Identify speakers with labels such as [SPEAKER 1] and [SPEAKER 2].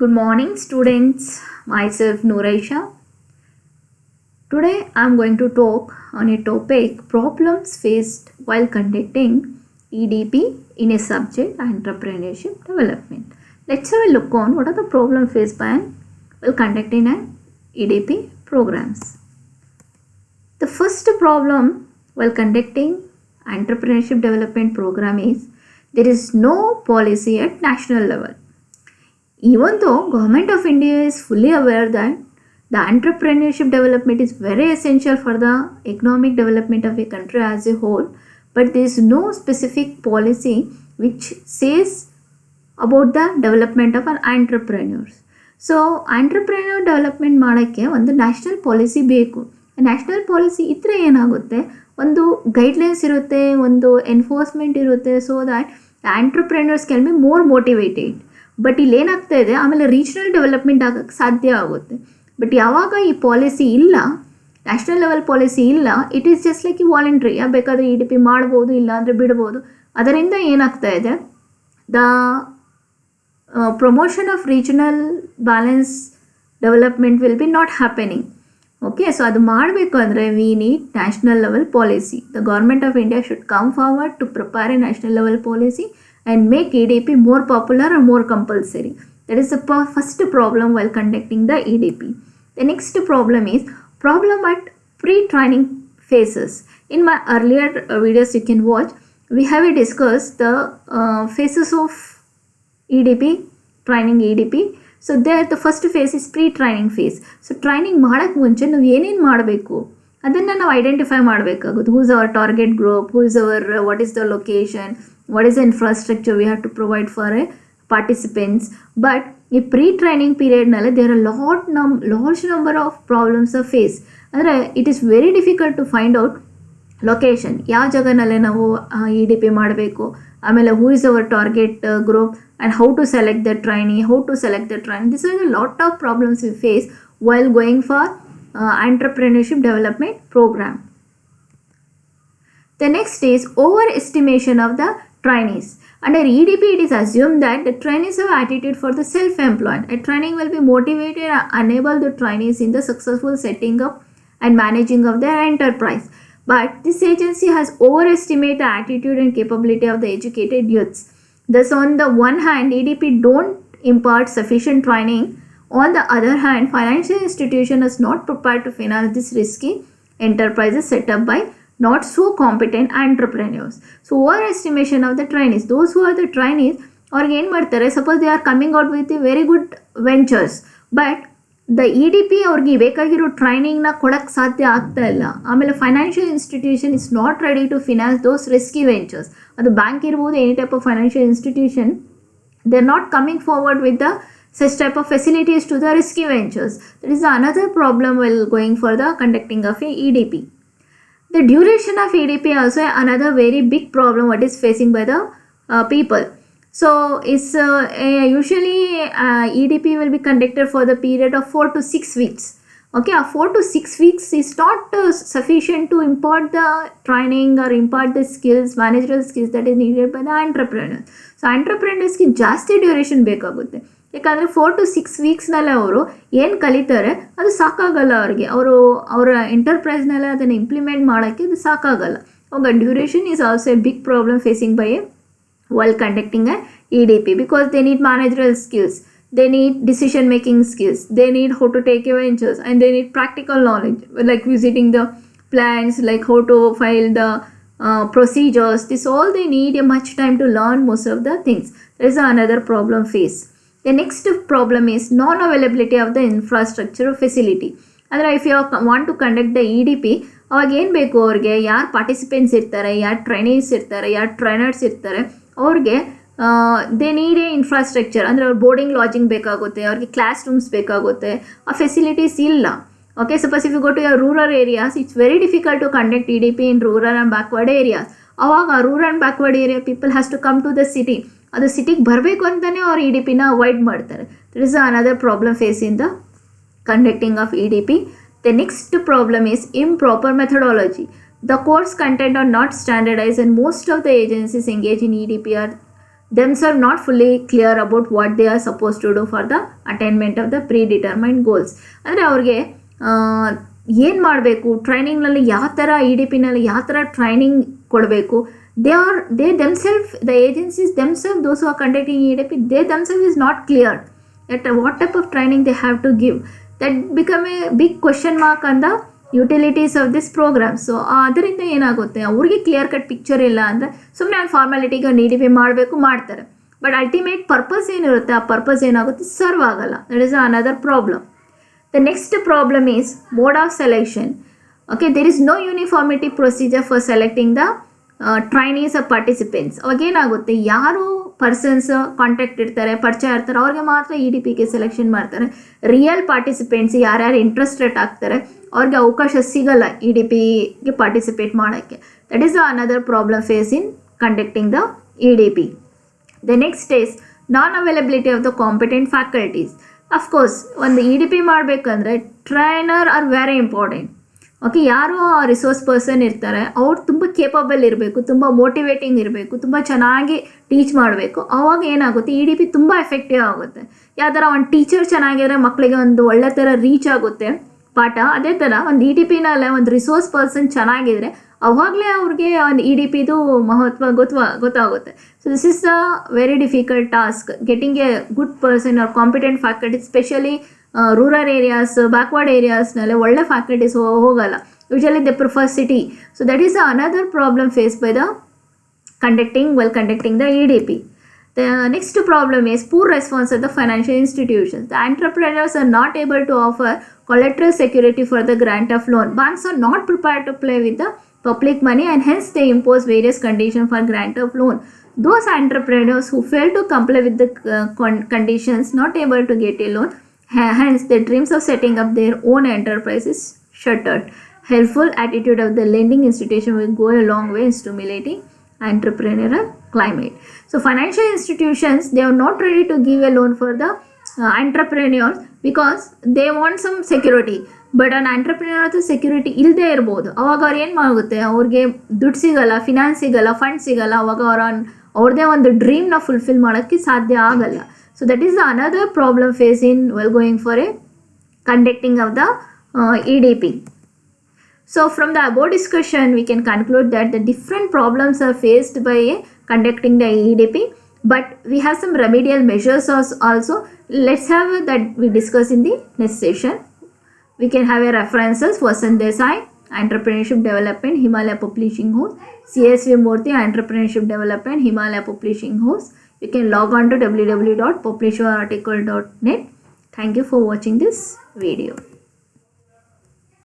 [SPEAKER 1] Good morning, students. Myself Noor Ayesha. Today I am going to talk on a topic problems faced while conducting EDP in a subject entrepreneurship development. Let's have a look on what are the problems faced while conducting an EDP programs. The first problem while conducting entrepreneurship development program is there is no policy at national level. Even though Government of India is fully aware that the entrepreneurship development is very essential for the economic development of a country as a whole, but there is no specific policy which says about the development of an entrepreneurs. So entrepreneur development ಮಾಡೋಕ್ಕೆ ಒಂದು national policy ಬೇಕು. National policy ಇದ್ದರೆ ಏನಾಗುತ್ತೆ, ಒಂದು guidelines ಇರುತ್ತೆ, ಒಂದು enforcement ಇರುತ್ತೆ, so that entrepreneurs can be more motivated. But ಇಲ್ಲಿ ಏನಾಗ್ತಾ ಇದೆ, ಆಮೇಲೆ ರೀಜನಲ್ ಡೆವಲಪ್ಮೆಂಟ್ ಆಗೋಕ್ಕೆ ಸಾಧ್ಯ ಆಗುತ್ತೆ. ಬಟ್ ಯಾವಾಗ ಈ ಪಾಲಿಸಿ ಇಲ್ಲ, ನ್ಯಾಷನಲ್ ಲೆವೆಲ್ ಪಾಲಿಸಿ ಇಲ್ಲ, ಇಟ್ ಈಸ್ ಜಸ್ಟ್ ಲೈಕ್ ಈ ವಾಲಂಟ್ರಿ. ಬೇಕಾದರೆ EDP ಮಾಡ್ಬೋದು, ಇಲ್ಲ ಅಂದರೆ ಬಿಡ್ಬೋದು. ಅದರಿಂದ ಏನಾಗ್ತಾ ಇದೆ, the promotion of regional balance development will be not happening. Okay, so ಅದು ಮಾಡಬೇಕು ಅಂದರೆ we need national level policy. The government of India should come forward to prepare a national level policy and make EDP more popular or more compulsory. That is the first problem while conducting the EDP. The next problem is problem at pre-training phases. In my earlier videos you can watch, we have discussed the phases of EDP, training EDP. So there the first phase is pre-training phase. So training ಮಾಡಕ್ಕೆ ಮುಂಚೆ ನಾವು ಏನೇನು ಮಾಡಬೇಕು ಅದನ್ನು ನಾವು identify ಮಾಡಬೇಕಾಗುತ್ತೆ. Who is our target group, who is our what is the location, what is the infrastructure we have to provide for participants. But in pre-training period nalla there are large number of problems are faced. Andre it is very difficult to find out location, ಯಾವ ಜಾಗನಲ್ಲೇ ನಾವು EDP ಮಾಡಬೇಕು, ಆಮೇಲೆ who is our target group and how to select the trainee, These are a lot of problems we face while going for entrepreneurship development program. The next is overestimation of the trainees. Under EDP, it is assumed that the trainees have attitude for the self-employed. A training will be motivated and enable the trainees in the successful setting up and managing of their enterprise. But this agency has overestimated the attitude and capability of the educated youths. Thus, on the one hand, EDP don't impart sufficient training. On the other hand, financial institution is not prepared to finance this risky enterprises set up by not so competent entrepreneurs. So overestimation of the trainees, those who are the trainees ಅವ್ರಿಗೆ ಏನು ಮಾಡ್ತಾರೆ, suppose they are coming out with very good ventures, but the EDP ಅವ್ರಿಗೆ ಬೇಕಾಗಿರೋ ಟ್ರೈನಿಂಗ್ನ ಕೊಡೋಕ್ಕೆ ಸಾಧ್ಯ ಆಗ್ತಾ ಇಲ್ಲ. ಆಮೇಲೆ financial institution is not ready to finance those risky ventures. ಅದು ಬ್ಯಾಂಕ್ ಇರ್ಬೋದು, any type of financial institution, they are not coming forward with the such type of facilities to the risky ventures. That is another problem while going for the conducting of a EDP. The duration of EDP also another very big problem what is facing by the people. So it's usually EDP will be conducted for the period of 4 to 6 weeks. Okay, 4 to 6 weeks is not sufficient to impart the training or impart the skills, managerial skills that is needed by the entrepreneur. So entrepreneurs ಗೆ ಜಾಸ್ತಿ duration ಬೇಕಾಗುತ್ತೆ. ಯಾಕಂದರೆ 4 to 6 ವೀಕ್ಸ್ನಲ್ಲೇ ಅವರು ಏನು ಕಲಿತಾರೆ ಅದು ಸಾಕಾಗಲ್ಲ ಅವ್ರಿಗೆ, ಅವರ ಎಂಟರ್ಪ್ರೈಸ್ನಲ್ಲೇ ಅದನ್ನು ಇಂಪ್ಲಿಮೆಂಟ್ ಮಾಡೋಕ್ಕೆ ಅದು ಸಾಕಾಗಲ್ಲ. ಅವಾಗ duration is also a big problem facing by while conducting a EDP, because they need managerial skills, they need decision making skills, they need how to take ventures, and they need practical knowledge like visiting the plants, like how to file the procedures. This all they need a much time to learn most of the things. There is another problem faced. The next problem is non-availability of the infrastructure or facility. ಅಂದರೆ if you want to conduct the EDP, ಅವಾಗ ಏನು ಬೇಕು ಅವ್ರಿಗೆ, ಯಾರು participants ಇರ್ತಾರೆ, ಯಾರು trainees ಇರ್ತಾರೆ, ಯಾರು ಟ್ರೈನರ್ಸ್ ಇರ್ತಾರೆ, ಅವ್ರಿಗೆ ದೇ ನೀಡ್ ಎ ಇನ್ಫ್ರಾಸ್ಟ್ರಕ್ಚರ್. ಅಂದರೆ ಅವ್ರು ಬೋರ್ಡಿಂಗ್ ಲಾಡ್ಜಿಂಗ್ ಬೇಕಾಗುತ್ತೆ, ಅವ್ರಿಗೆ ಕ್ಲಾಸ್ ರೂಮ್ಸ್ ಬೇಕಾಗುತ್ತೆ, ಆ ಫೆಸಿಲಿಟೀಸ್ ಇಲ್ಲ. Okay, suppose if you go to your rural areas, it's very difficult to conduct EDP in rural and backward areas. ಅವಾಗ rural and backward area people has to come to the city. ಅದು ಸಿಟಿಗೆ ಬರಬೇಕು ಅಂತಲೇ ಅವ್ರು EDPನ avoid ಮಾಡ್ತಾರೆ. That is another problem face in the conducting of EDP. The next problem is improper methodology. The course content are not standardized and most of the agencies engaged in EDP are themselves not fully clear about what they are supposed to do for the attainment of the predetermined goals. ಅಂದರೆ ಅವ್ರಿಗೆ ಏನು ಮಾಡಬೇಕು, ಟ್ರೈನಿಂಗ್ನಲ್ಲಿ ಯಾವ ಥರ EDPನಲ್ಲಿ ಯಾವ ಥರ training ಕೊಡಬೇಕು, they themselves, the agencies themselves, those who are conducting EDP, they themselves is not clear that what type of training they have to give. That become a big question mark on the utilities of this program. So ಅದರಿಂದ ಏನಾಗುತ್ತೆ, ಅವ್ರಿಗೆ clear cut picture ಇಲ್ಲ ಅಂದರೆ ಸುಮ್ಮನೆ ಒಂದು ಫಾರ್ಮಾಲಿಟಿಗೆ EDP ಮಾಡಬೇಕು, ಮಾಡ್ತಾರೆ. But ultimate purpose ಏನಿರುತ್ತೆ, ಆ ಪರ್ಪಸ್ ಏನಾಗುತ್ತೆ, ಸರ್ವ್ ಆಗಲ್ಲ. That is another problem. The next problem is mode of selection. Okay, there is no uniformity procedure for selecting the trainees of participants. ಅವಾಗೇನಾಗುತ್ತೆ, ಯಾರು ಪರ್ಸನ್ಸ್ ಕಾಂಟ್ಯಾಕ್ಟ್ ಇರ್ತಾರೆ, ಪರಿಚಯ ಇರ್ತಾರೆ, ಅವ್ರಿಗೆ ಮಾತ್ರ EDPಗೆ ಸೆಲೆಕ್ಷನ್ ಮಾಡ್ತಾರೆ. ರಿಯಲ್ ಪಾರ್ಟಿಸಿಪೆಂಟ್ಸ್ ಯಾರ್ಯಾರು ಇಂಟ್ರೆಸ್ಟೆಡ್ ಆಗ್ತಾರೆ ಅವ್ರಿಗೆ ಅವಕಾಶ ಸಿಗಲ್ಲ EDPಗೆ ಪಾರ್ಟಿಸಿಪೇಟ್ ಮಾಡೋಕ್ಕೆ. That is another problem face in conducting the EDP. The next is non availability of the competent faculties. Of course ಒಂದು EDP ಮಾಡಬೇಕಂದ್ರೆ trainer are very important. Okay, ಯಾರು ರಿಸೋರ್ಸ್ ಪರ್ಸನ್ ಇರ್ತಾರೆ ಅವ್ರು ತುಂಬ ಕೇಪಬಲ್ ಇರಬೇಕು, ತುಂಬ ಮೋಟಿವೇಟಿಂಗ್ ಇರಬೇಕು, ತುಂಬ ಚೆನ್ನಾಗಿ ಟೀಚ್ ಮಾಡಬೇಕು. ಆವಾಗ ಏನಾಗುತ್ತೆ, EDP ತುಂಬ ಎಫೆಕ್ಟಿವ್ ಆಗುತ್ತೆ. ಯಾವ ಥರ ಒಂದು ಟೀಚರ್ ಚೆನ್ನಾಗಿದ್ರೆ ಮಕ್ಕಳಿಗೆ ಒಂದು ಒಳ್ಳೆ ಥರ ರೀಚ್ ಆಗುತ್ತೆ ಪಾಠ, ಅದೇ ಥರ ಒಂದು EDPನಲ್ಲೇ ಒಂದು ರಿಸೋರ್ಸ್ ಪರ್ಸನ್ ಚೆನ್ನಾಗಿದ್ರೆ ಅವಾಗಲೇ ಅವ್ರಿಗೆ ಒಂದು EDPದು ಮಹತ್ವ ಗೊತ್ತಾಗುತ್ತೆ. So this is a very difficult task, getting a good person or competent faculty, specially rural areas, backward ಏರಿಯಾಸ್ನಲ್ಲಿ ಒಳ್ಳೆ ಫ್ಯಾಕಲ್ಟೀಸ್ ಹೋಗಲ್ಲ. Usually they prefer city. So that is another problem face by the conducting the EDP. The next problem is poor response of the financial institutions. The entrepreneurs are not able to offer collateral security for the grant of loan. Banks are not prepared to play with the public money and hence they impose various conditions for grant of loan. Those entrepreneurs who fail to comply with the conditions not able to get a loan, hence their dreams of setting up their own enterprise is shuttered. Helpful attitude of the lending institution will go a long way in stimulating entrepreneurial climate. So financial institutions, they are not ready to give a loan for the entrepreneurs because they want some security. But an entrepreneur ಹತ್ರ security ಇಲ್ಲದೆ ಇರ್ಬೋದು. ಅವಾಗ ಅವ್ರು ಏನು ಮಾಡುತ್ತೆ, ಅವ್ರಿಗೆ ದುಡ್ಡು ಸಿಗಲ್ಲ, ಫಿನಾನ್ಸ್ ಸಿಗಲ್ಲ, ಫಂಡ್ ಸಿಗಲ್ಲ. ಅವಾಗ ಅವ್ರದ್ದೇ ಒಂದು ಡ್ರೀಮ್ನ ಫುಲ್ಫಿಲ್ ಮಾಡೋಕ್ಕೆ ಸಾಧ್ಯ ಆಗಲ್ಲ. So that is the another problem face in well going for a conducting of the EDP. So from the above discussion, we can conclude that the different problems are faced by conducting the EDP, but we have some remedial measures also. Let's have that we discuss in the next session. We can have a references for Desai, Entrepreneurship Development, Himalaya Publishing House, CSV Murthy, Entrepreneurship Development, Himalaya Publishing House. You can log on to www.publisherarticle.net. Thank you for watching this video.